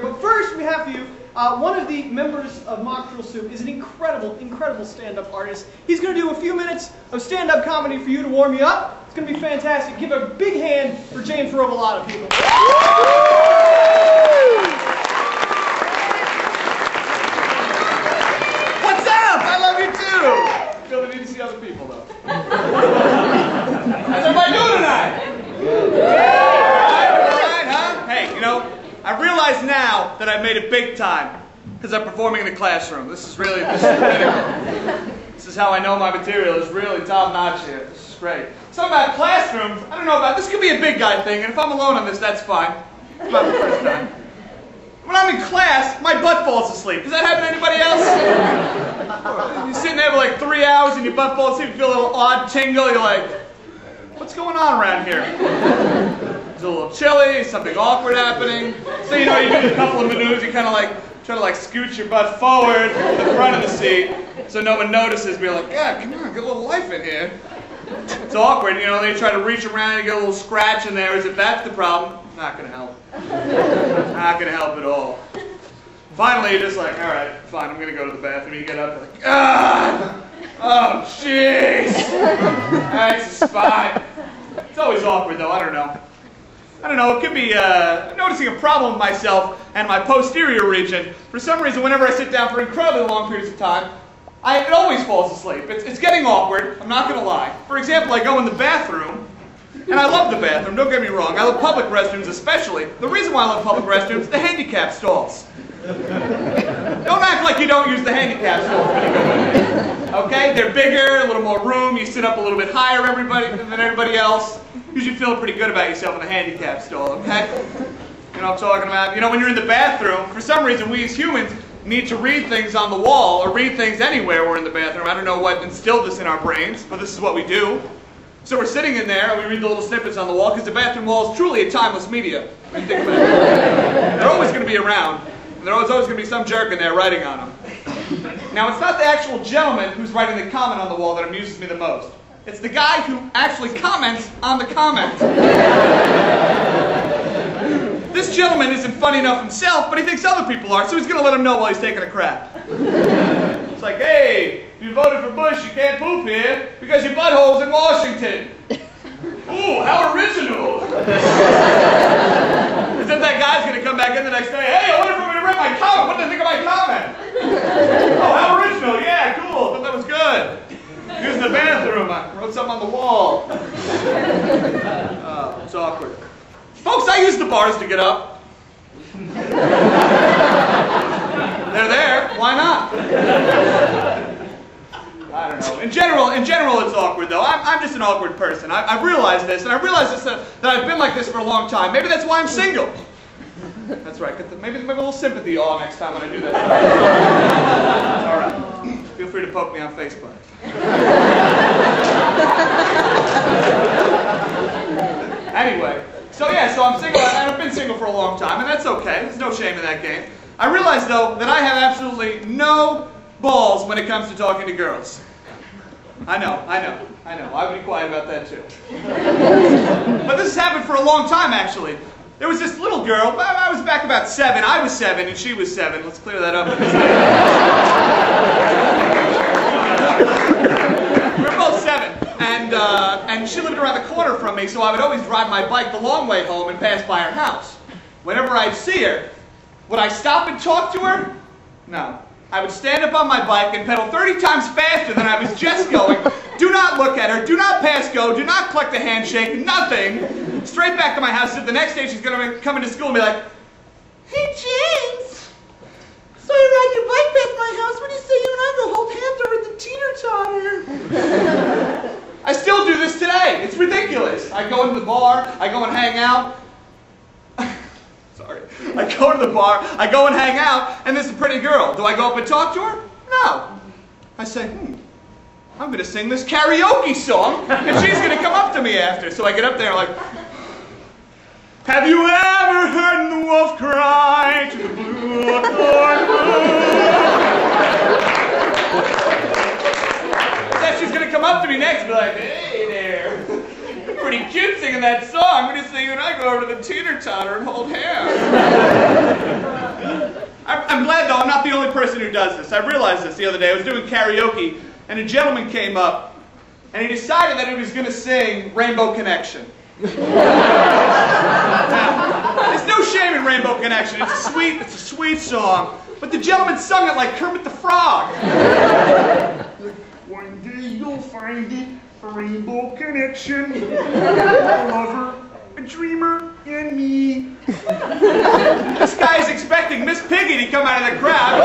But first, we have for you, one of the members of Mock Drill Soup is an incredible stand-up artist. He's going to do a few minutes of stand-up comedy for you to warm you up. It's going to be fantastic. Give a big hand for James Robilotta, people. What's up? I love you too. I feel the need to see other people, though. How's everybody doing tonight? All right, huh? Hey, you know, I realize now that I've made it big time because I'm performing in the classroom. This is pinnacle. This is how I know my material is really top-notch here. This is great. Something about classrooms, I don't know about, this could be a big guy thing, and if I'm alone on this, that's fine. It's not the first time. When I'm in class, my butt falls asleep. Does that happen to anybody else? You're sitting there for like 3 hours and your butt falls asleep, you feel a little odd tingle, you're like, what's going on around here? It's a little chilly, something awkward happening. So you know, you do a couple of maneuvers, you kind of like try to like scoot your butt forward to the front of the seat so no one notices, be like, yeah, come on, get a little life in here. It's awkward, you know, they try to reach around and get a little scratch in there as if that's the problem. Not gonna help. Not gonna help at all. Finally, you're just like, all right, fine, I'm gonna go to the bathroom. You get up, like, ah! Oh, jeez! That's just fine. It's always awkward, though. I don't know. It could be I'm noticing a problem with myself and my posterior region. For some reason, whenever I sit down for incredibly long periods of time, it always falls asleep. It's getting awkward. I'm not going to lie. For example, I go in the bathroom, and I love the bathroom. Don't get me wrong. I love public restrooms especially. The reason why I love public restrooms, the handicap stalls. Don't act like you don't use the handicap stalls when you go in there. Okay? They're bigger, a little more room. You sit up a little bit higher than everybody else. You should feel pretty good about yourself in a handicap stall, okay? You know what I'm talking about? You know, when you're in the bathroom, for some reason, we as humans need to read things on the wall or read things anywhere we're in the bathroom. I don't know what instilled this in our brains, but this is what we do. So we're sitting in there, and we read the little snippets on the wall, because the bathroom wall is truly a timeless media. When you think about it. They're always going to be around. And there's always going to be some jerk in there writing on them. Now, it's not the actual gentleman who's writing the comment on the wall that amuses me the most. It's the guy who actually comments on the comment. This gentleman isn't funny enough himself, but he thinks other people are, so he's going to let him know while he's taking a crap. It's like, hey, if you voted for Bush, you can't poop here because your butthole's in Washington. Ooh, how original. As if that guy's going to come back in the next day, hey, I wonder if I'm going to read my comment. What do you think of my comment? Oh, how original. Yeah, cool. I thought that was good. Using the bathroom, I wrote something on the wall. It's awkward. Folks, I use the bars to get up. They're there. Why not? I don't know. In general, it's awkward, though. I'm just an awkward person. I've realized this, and I've realized this, that I've been like this for a long time. Maybe that's why I'm single. That's right. Maybe a little sympathy all next time when I do that. All right. Feel free to poke me on Facebook. Anyway, so I'm single, and I've been single for a long time, and that's okay. There's no shame in that game. I realize, though, that I have absolutely no balls when it comes to talking to girls. I know. I would be quiet about that, too. But this has happened for a long time, actually. There was this little girl, I was back about 7. I was 7, and she was 7. Let's clear that up. We were both 7, and she lived around the corner from me, so I would always drive my bike the long way home and pass by her house. Whenever I'd see her, would I stop and talk to her? No. I would stand up on my bike and pedal 30 times faster than I was just going. Do not look at her, do not pass go, do not collect the handshake, nothing. Straight back to my house. The next day she's going to come into school and be like, hey James, so you ride your bike past my house, what do you say you and I go hold hands over the teeter-totter? I still do this today. It's ridiculous. I go into the bar, I go and hang out. Sorry. I go to the bar, I go and hang out, and there's a pretty girl. Do I go up and talk to her? No. I say, I'm going to sing this karaoke song, and she's going to come up to me after. So I get up there like, have you ever heard the wolf cry to the blue thorn moon? Then she's going to come up to me next and be like, hey there. You're pretty cute singing that song. I'm going to sing you and I go over to the teeter-totter and hold hands. person who does this. I realized this the other day. I was doing karaoke, and a gentleman came up, and he decided that he was going to sing Rainbow Connection. Now, there's no shame in Rainbow Connection. It's a sweet song. But the gentleman sung it like Kermit the Frog. One day you'll find it, a rainbow connection. A lover, a dreamer, and me. This guy is expecting Miss Piggy to come out of the crowd.